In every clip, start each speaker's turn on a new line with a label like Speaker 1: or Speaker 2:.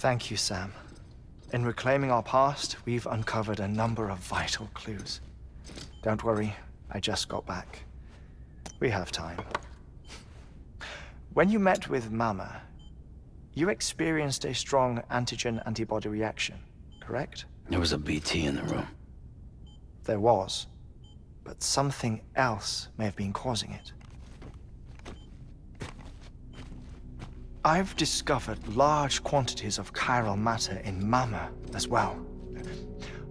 Speaker 1: Thank you, Sam. In reclaiming our past, we've uncovered a number of vital clues. Don't worry, I just got back. We have time. When you met with Mama, you experienced a strong antigen-antibody reaction, correct?
Speaker 2: There was a BT in the room.
Speaker 1: There was, but something else may have been causing it. I've discovered large quantities of chiral matter in Mama as well.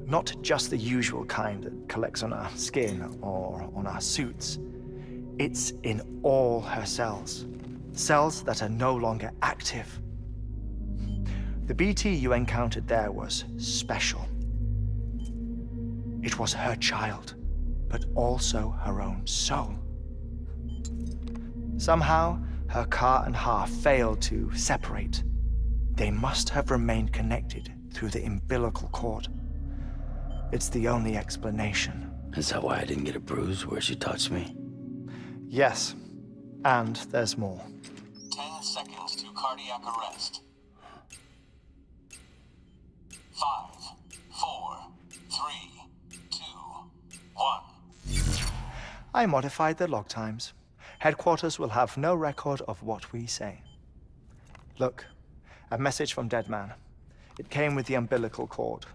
Speaker 1: Not just the usual kind that collects on our skin or on our suits. It's in all her cells. Cells that are no longer active. The BT you encountered there was special. It was her child, but also her own soul. Somehow, her car and half failed to separate. They must have remained connected through the umbilical cord. It's the only explanation.
Speaker 2: Is that why I didn't get a bruise where she touched me?
Speaker 1: Yes, and there's more.
Speaker 3: 10 seconds to cardiac arrest. 5, 4, 3, 2, 1.
Speaker 1: I modified the log times. Headquarters will have no record of what we say. Look, a message from Deadman. It came with the umbilical cord.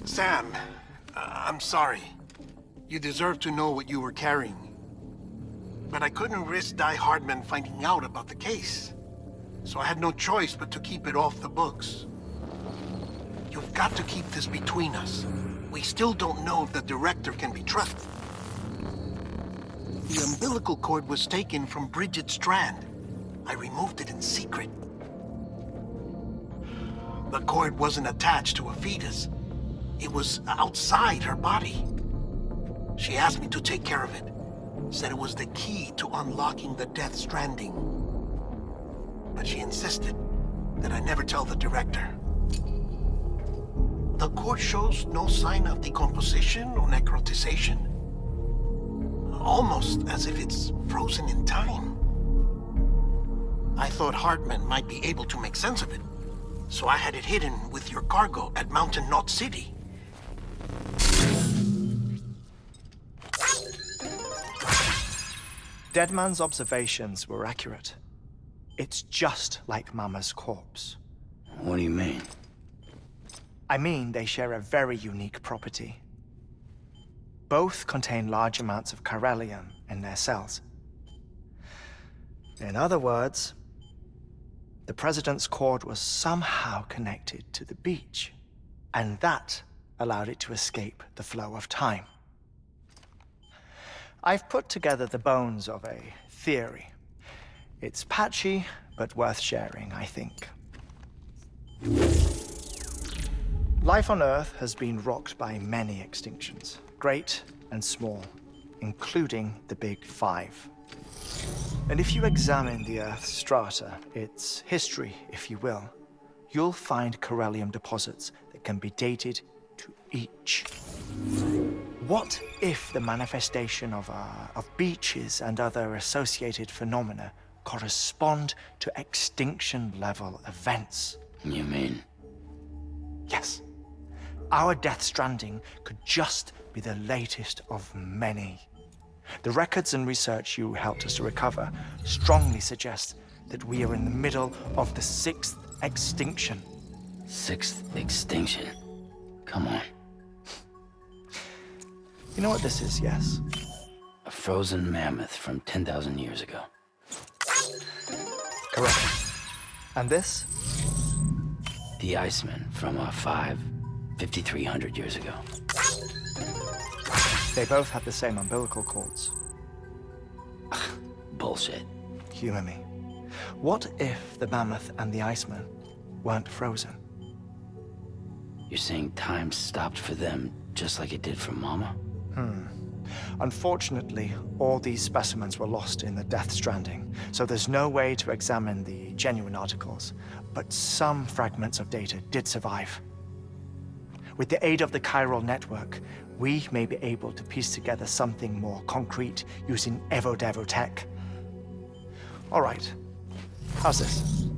Speaker 4: Sam, I'm sorry. You deserve to know what you were carrying. But I couldn't risk Heartman finding out about the case. So I had no choice but to keep it off the books. You've got to keep this between us. We still don't know if the director can be trusted. The umbilical cord was taken from Bridget Strand. I removed it in secret. The cord wasn't attached to a fetus. It was outside her body. She asked me to take care of it. Said it was the key to unlocking the Death Stranding. But she insisted that I never tell the director. The cord shows no sign of decomposition or necrotization. Almost as if it's frozen in time. I thought Heartman might be able to make sense of it, so I had it hidden with your cargo at Mountain Knot City.
Speaker 1: Deadman's observations were accurate. It's just like Mama's corpse.
Speaker 2: What do you mean?
Speaker 1: I mean, they share a very unique property. Both contain large amounts of chiralium in their cells. In other words, the president's cord was somehow connected to the beach, and that allowed it to escape the flow of time. I've put together the bones of a theory. It's patchy, but worth sharing, I think. Life on Earth has been rocked by many extinctions, great and small, including the Big Five. And if you examine the Earth's strata, its history, if you will, you'll find chiralium deposits that can be dated to each. What if the manifestation of beaches and other associated phenomena correspond to extinction-level events?
Speaker 2: You mean?
Speaker 1: Yes. Our Death Stranding could just be the latest of many. The records and research you helped us to recover strongly suggest that we are in the middle of the 6th extinction.
Speaker 2: 6th extinction? Come on.
Speaker 1: You know what this is, yes?
Speaker 2: A frozen mammoth from 10,000 years ago.
Speaker 1: Correct. And this?
Speaker 2: The Iceman from 5,300 years ago.
Speaker 1: They both had the same umbilical cords.
Speaker 2: Bullshit.
Speaker 1: Humor me. What if the mammoth and the Iceman weren't frozen?
Speaker 2: You're saying time stopped for them just like it did for Mama?
Speaker 1: Unfortunately, all these specimens were lost in the Death Stranding, so there's no way to examine the genuine articles, but some fragments of data did survive. With the aid of the chiral network, we may be able to piece together something more concrete using Evo Devo tech. All right, how's this?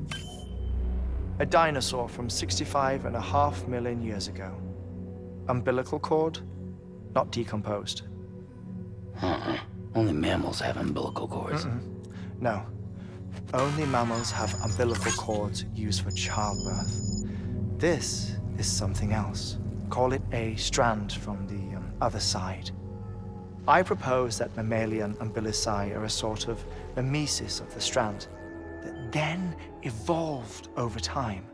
Speaker 1: A dinosaur from 65.5 million years ago. Umbilical cord, not decomposed.
Speaker 2: Only mammals have umbilical cords.
Speaker 1: No. Only mammals have umbilical cords used for childbirth. This is something else. Call it a strand from the other side. I propose that mammalian umbilici are a sort of mimesis of the strand that then evolved over time.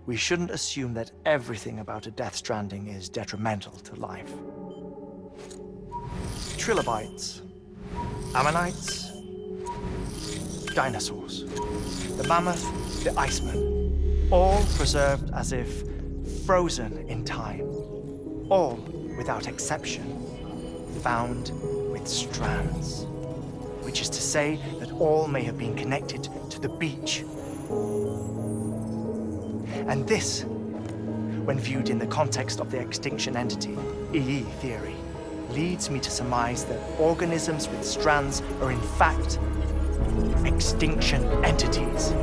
Speaker 1: We shouldn't assume that everything about a death stranding is detrimental to life. Trilobites, ammonites, dinosaurs, the mammoth, the iceman, all preserved as if frozen in time, all without exception found with strands, which is to say that all may have been connected to the beach. And this, when viewed in the context of the extinction entity, EE theory, leads me to surmise that organisms with strands are in fact extinction entities.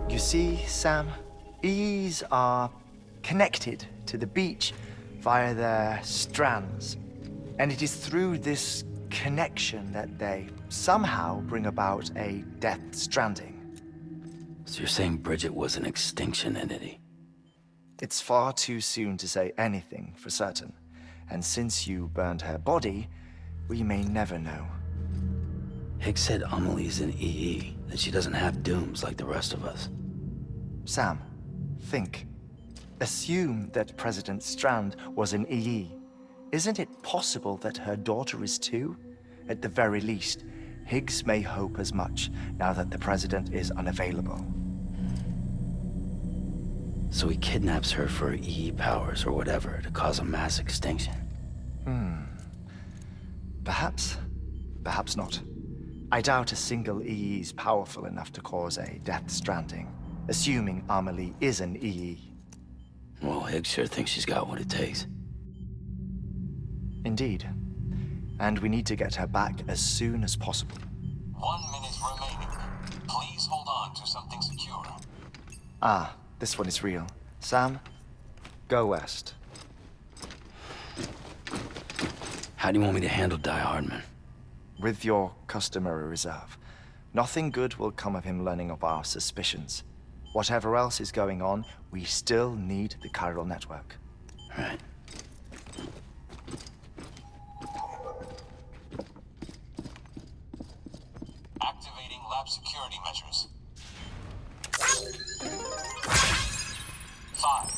Speaker 1: You see, Sam, EEs are connected to the beach via their strands. And it is through this connection that they somehow bring about a death stranding.
Speaker 2: So you're saying Bridget was an extinction entity?
Speaker 1: It's far too soon to say anything for certain. And since you burned her body, we may never know.
Speaker 2: Higgs said Amelie's an EE, that she doesn't have dooms like the rest of us.
Speaker 1: Sam, think. Assume that President Strand was an EE. Isn't it possible that her daughter is too? At the very least, Higgs may hope as much now that the president is unavailable.
Speaker 2: So he kidnaps her for EE powers or whatever to cause a mass extinction.
Speaker 1: Perhaps. Perhaps not. I doubt a single EE is powerful enough to cause a death stranding, assuming Amelie is an EE.
Speaker 2: Well, Higgs sure thinks she's got what it takes.
Speaker 1: Indeed. And we need to get her back as soon as possible.
Speaker 3: 1 minute remaining. Please hold on to something secure.
Speaker 1: Ah, this one is real. Sam, go west.
Speaker 2: How do you want me to handle Die Hardman?
Speaker 1: With your customary reserve. Nothing good will come of him learning of our suspicions. Whatever else is going on, we still need the chiral network.
Speaker 2: Right.
Speaker 3: Activating lab security measures. 5,